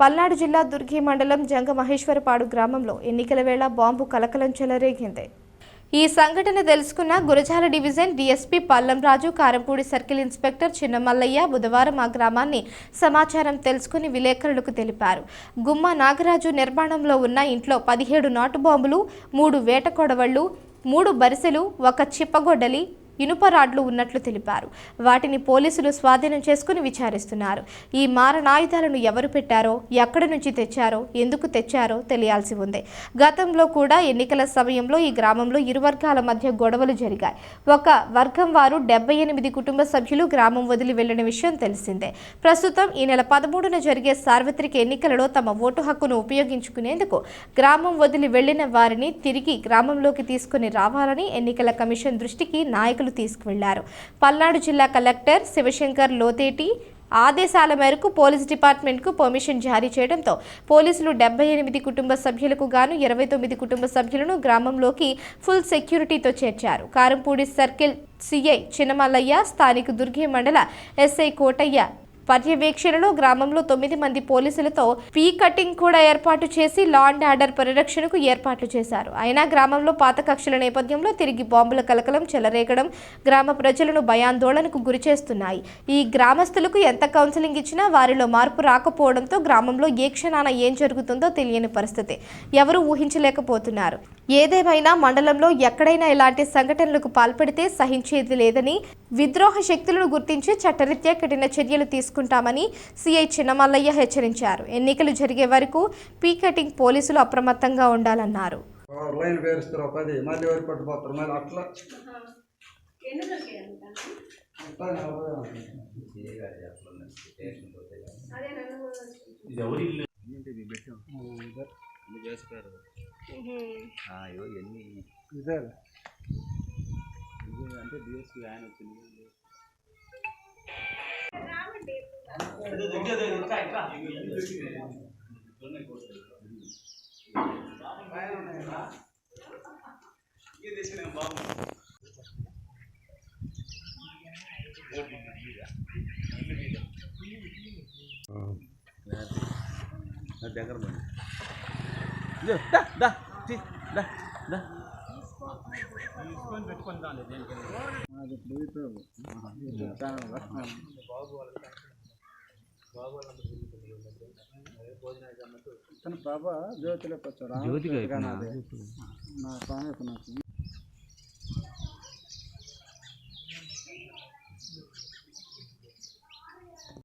పల్నాడు జిల్లా దుర్గి మండలం జంగమహేశ్వరపాడు గ్రామంలో ఎన్నికల వేళ బాంబు కలకలం చెలరేగింది. ఈ సంఘటన తెలుసుకున్న Gurajala division DSP Pallamraju, Karampudi circle inspector Chinnamallayya బుధవారం ఆ గ్రామాన్ని సమాచారం తెలుసుకుని విలేకరులకు తెలిపారు. గుమ్మ నాగరాజు నిర్మాణంలో ఉన్న ఇంట్లో 17 నాటు బాంబులు, 3 వేట కొడవళ్లు, 3 బరిసెలు, 1 చిప్పగొడ్డలి, ఇనుప రాడ్లు ఉన్నట్లు తెలిపారు. వాటిని పోలీసులు స్వాధీనం చేసుకుని విచారిస్తున్నారు. ఈ మారణాయుధాలను ఎవరు పెట్టారో, ఎక్కడి నుంచి తెచ్చారో, ఎందుకు తెచ్చారో తెలియాల్సి ఉంది. గతంలో కూడా ఎన్నికల సమయంలో ఈ గ్రామంలో ఇరు వర్గాల మధ్య గొడవలు జరిగాయి. ఒక వర్గం వారు 78 కుటుంబ సభ్యులు గ్రామం వదిలి వెళ్లిన విషయం తెలిసిందే. ప్రస్తుతం ఈ నెల 13న జరిగే సార్వత్రిక ఎన్నికలలో తమ ఓటు హక్కును ఉపయోగించుకునేందుకు గ్రామం వదిలి వెళ్లిన వారిని తిరిగి గ్రామంలోకి తీసుకుని రావాలని ఎన్నికల కమిషన్ దృష్టికి నాయకులు తీసుకువెళ్లారు. పల్నాడు జిల్లా కలెక్టర్ శివశంకర్ లోతేటి ఆదేశాల మేరకు పోలీస్ డిపార్ట్మెంట్కు పర్మిషన్ జారీ చేయడంతో పోలీసులు 78 కుటుంబ సభ్యులకు గాను 29 కుటుంబ సభ్యులను గ్రామంలోకి ఫుల్ సెక్యూరిటీతో చేర్చారు. కారంపూడి సర్కిల్ సిఐ చిన్నమల్లయ్య, స్థానిక దుర్గి మండల ఎస్ఐ కోటయ్య పర్యవేక్షణలో గ్రామంలో 9 మంది పోలీసులతో పీ కటింగ్ కూడా ఏర్పాటు చేసి లా అండ్ ఆర్డర్ పరిరక్షణకు ఏర్పాట్లు చేశారు. అయినా గ్రామంలో పాత కక్షల నేపథ్యంలో తిరిగి బాంబుల కలకలం చెలరేగడం గ్రామ ప్రజలను భయాందోళనకు గురి చేస్తున్నాయి. ఈ గ్రామస్తులకు ఎంత కౌన్సిలింగ్ ఇచ్చినా వారిలో మార్పు రాకపోవడంతో గ్రామంలో ఏ క్షణాన ఏం జరుగుతుందో తెలియని పరిస్థితి. ఎవరూ ఊహించలేకపోతున్నారు. ఏదేమైనా మండలంలో ఎక్కడైనా ఇలాంటి సంఘటనలకు పాల్పడితే సహించేది లేదని, విద్రోహ శక్తులను గుర్తించి చట్టరీత్యా కఠిన చర్యలు తీసుకుంటామని సిఐ చిన్నమల్లయ్య హెచ్చరించారు. ఎన్నికలు జరిగే వరకు పీ కటింగ్ పోలీసులు అప్రమత్తంగా ఉండాలన్నారు. అంటే డిఎస్పీ ఆయన వచ్చింది. దగ్గర బాబా జ్యోతిలోకి వచ్చారు.